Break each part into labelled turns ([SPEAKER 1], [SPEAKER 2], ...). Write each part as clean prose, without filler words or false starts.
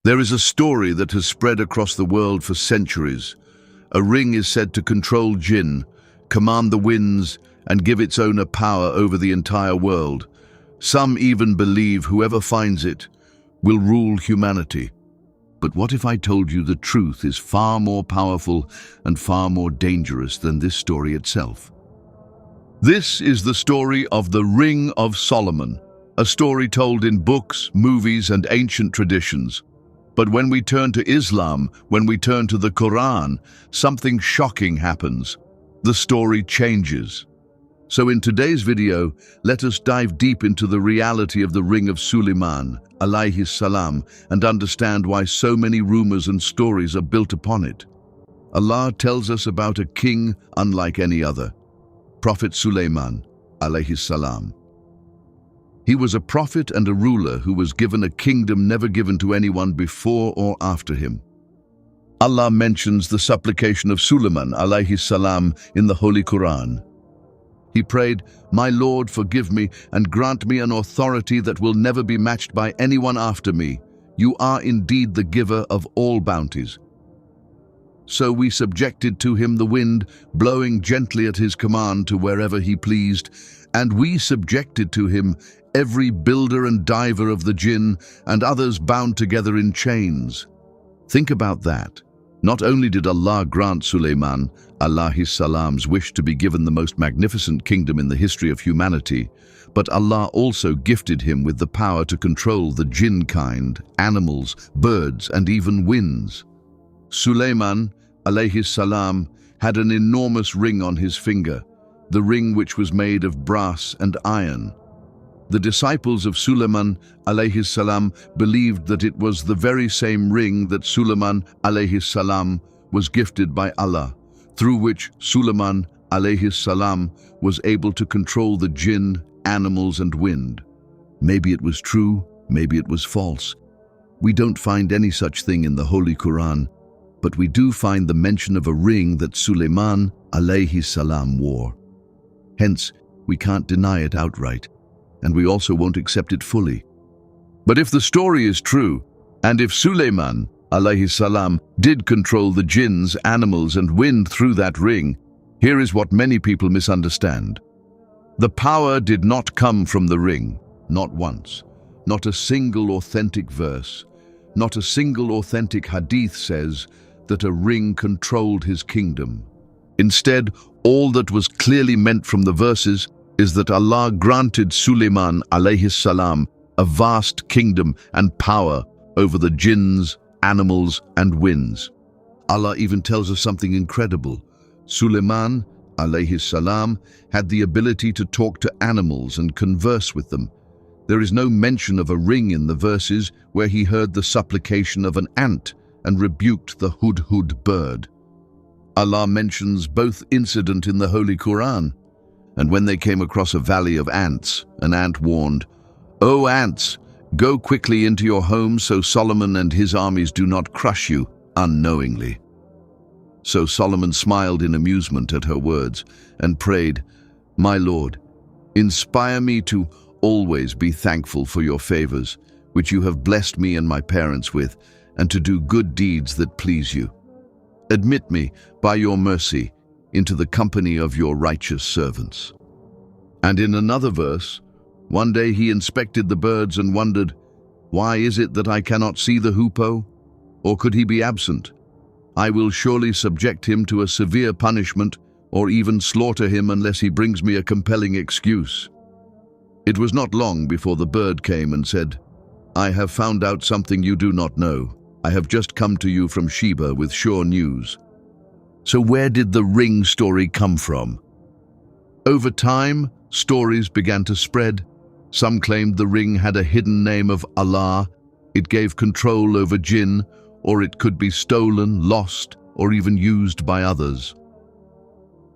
[SPEAKER 1] There is a story that has spread across the world for centuries. A ring is said to control jinn, command the winds, and give its owner power over the entire world. Some even believe whoever finds it will rule humanity. But what if I told you the truth is far more powerful and far more dangerous than this story itself? This is the story of the Ring of Solomon, a story told in books, movies, and ancient traditions. But when we turn to Islam, when we turn to the Quran, something shocking happens. The story changes. So in today's video, let us dive deep into the reality of the Ring of Suliman, alayhi salam, and understand why so many rumors and stories are built upon it. Allah tells us about a king unlike any other, Prophet Suliman, alayhi salam. He was a prophet and a ruler who was given a kingdom never given to anyone before or after him. Allah mentions the supplication of Suliman, alayhi salam, in the Holy Quran. He prayed, "My Lord, forgive me and grant me an authority that will never be matched by anyone after me. You are indeed the giver of all bounties." So we subjected to him the wind, blowing gently at his command to wherever he pleased, and we subjected to him every builder and diver of the jinn and others bound together in chains. Think about that. Not only did Allah grant Suliman, alayhi salam's wish to be given the most magnificent kingdom in the history of humanity, but Allah also gifted him with the power to control the jinn kind, animals, birds, and even winds. Suliman, alayhi salam, had an enormous ring on his finger, the ring which was made of brass and iron. The disciples of Suliman, alayhi salam, believed that it was the very same ring that Suliman, alayhi salam, was gifted by Allah, through which Suliman, alayhi salam, was able to control the jinn, animals, and wind. Maybe it was true, maybe it was false. We don't find any such thing in the Holy Quran, but we do find the mention of a ring that Suliman, alayhi salam, wore. Hence, we can't deny it outright, and we also won't accept it fully. But if the story is true, and if Suliman, alayhi salam, did control the jinns, animals, and wind through that ring, here is what many people misunderstand. The power did not come from the ring, not once. Not a single authentic verse, not a single authentic hadith says that a ring controlled his kingdom. Instead, all that was clearly meant from the verses is that Allah granted Suliman, alayhi salam, a vast kingdom and power over the jinns, animals, and winds. Allah even tells us something incredible. Suliman, alayhi salam, had the ability to talk to animals and converse with them. There is no mention of a ring in the verses where he heard the supplication of an ant and rebuked the hudhud bird. Allah mentions both incident in the Holy Quran. And when they came across a valley of ants, an ant warned, "O ants, go quickly into your homes so Solomon and his armies do not crush you unknowingly." So Solomon smiled in amusement at her words and prayed, "My Lord, inspire me to always be thankful for your favors, which you have blessed me and my parents with, and to do good deeds that please you. Admit me, by your mercy, into the company of your righteous servants." And in another verse, one day he inspected the birds and wondered, "Why is it that I cannot see the hoopoe? Or could he be absent? I will surely subject him to a severe punishment, or even slaughter him unless he brings me a compelling excuse." It was not long before the bird came and said, "I have found out something you do not know. I have just come to you from Sheba with sure news." So where did the ring story come from? Over time, stories began to spread. Some claimed the ring had a hidden name of Allah, it gave control over jinn, or it could be stolen, lost, or even used by others.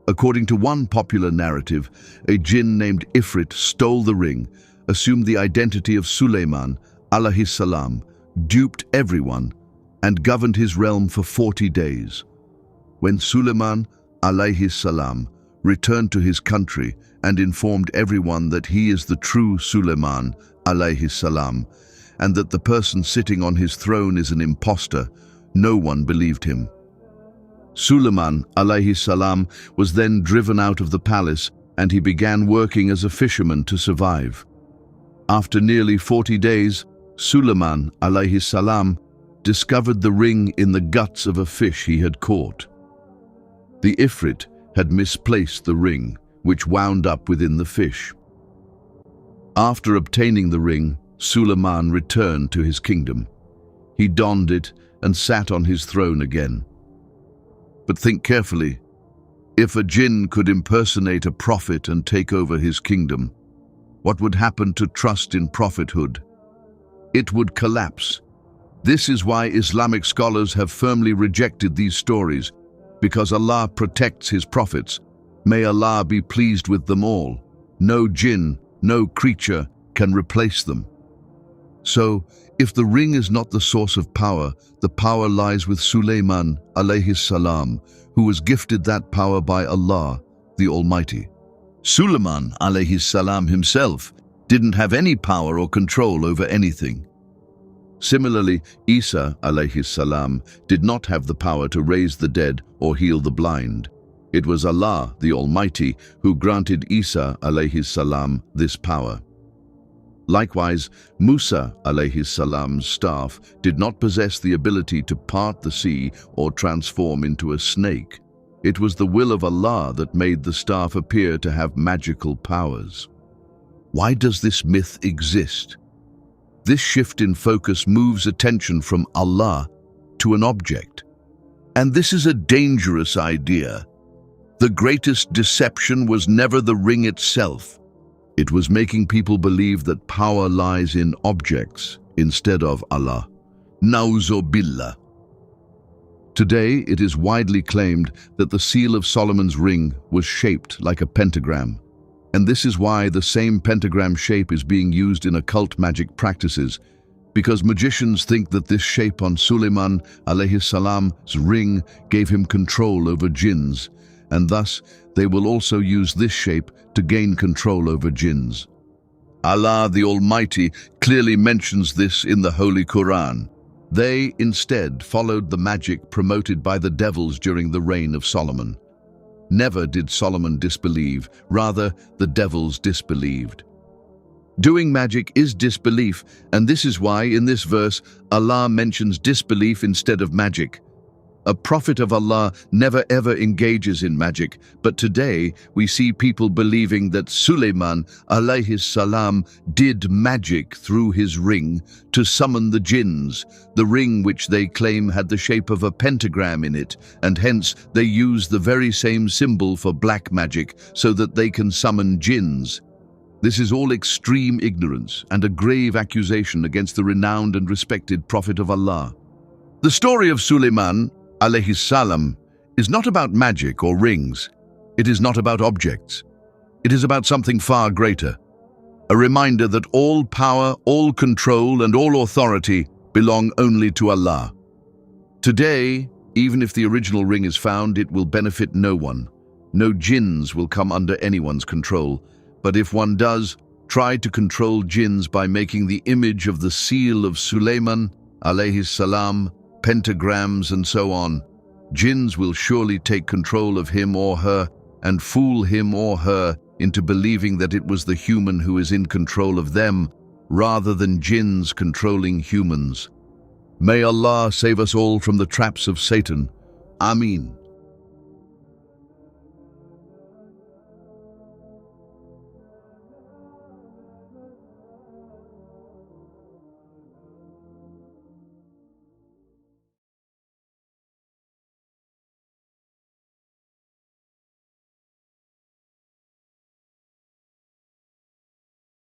[SPEAKER 1] According to one popular narrative, a jinn named Ifrit stole the ring, assumed the identity of Suliman, alayhi salam, duped everyone, and governed his realm for 40 days. When Suliman, alayhi salam, returned to his country and informed everyone that he is the true Suliman, alayhi salam, and that the person sitting on his throne is an impostor, no one believed him. Suliman alayhi salam was then driven out of the palace, and he began working as a fisherman to survive. After nearly 40 days, Suliman alayhi salam discovered the ring in the guts of a fish he had caught. The Ifrit had misplaced the ring, which wound up within the fish. After obtaining the ring, Suliman returned to his kingdom. He donned it and sat on his throne again. But think carefully. If a jinn could impersonate a prophet and take over his kingdom, what would happen to trust in prophethood? It would collapse. This is why Islamic scholars have firmly rejected these stories, because Allah protects His prophets. May Allah be pleased with them all. No jinn, no creature can replace them. So, if the ring is not the source of power, the power lies with Suliman alayhi salam, who was gifted that power by Allah, the Almighty. Suliman alayhi salam himself didn't have any power or control over anything. Similarly, Isa alayhi salam did not have the power to raise the dead or heal the blind. It was Allah, the Almighty, who granted Isa alayhi salam this power. Likewise, Musa alayhi salam's staff did not possess the ability to part the sea or transform into a snake. It was the will of Allah that made the staff appear to have magical powers. Why does this myth exist? This shift in focus moves attention from Allah to an object. And this is a dangerous idea. The greatest deception was never the ring itself. It was making people believe that power lies in objects instead of Allah. Nauzu billah. Today, it is widely claimed that the seal of Solomon's ring was shaped like a pentagram. And this is why the same pentagram shape is being used in occult magic practices, because magicians think that this shape on Suliman alayhi salam's ring gave him control over jinns, and thus they will also use this shape to gain control over jinns. Allah the Almighty clearly mentions this in the Holy Quran. They instead followed the magic promoted by the devils during the reign of Solomon. Never did Solomon disbelieve, rather the devils disbelieved. Doing magic is disbelief, and this is why in this verse Allah mentions disbelief instead of magic. A prophet of Allah never ever engages in magic, but today we see people believing that Suliman alayhi salam did magic through his ring to summon the jinns, the ring which they claim had the shape of a pentagram in it, and hence they use the very same symbol for black magic so that they can summon jinns. This is all extreme ignorance and a grave accusation against the renowned and respected Prophet of Allah. The story of Suliman alayhi salam is not about magic or rings. It is not about objects. It is about something far greater. A reminder that all power, all control, and all authority belong only to Allah. Today, even if the original ring is found, it will benefit no one. No jinns will come under anyone's control. But if one does, try to control jinns by making the image of the seal of Suliman alayhi salam, pentagrams and so on. Jinns will surely take control of him or her and fool him or her into believing that it was the human who is in control of them, rather than jinns controlling humans. May Allah save us all from the traps of Satan. Aamin.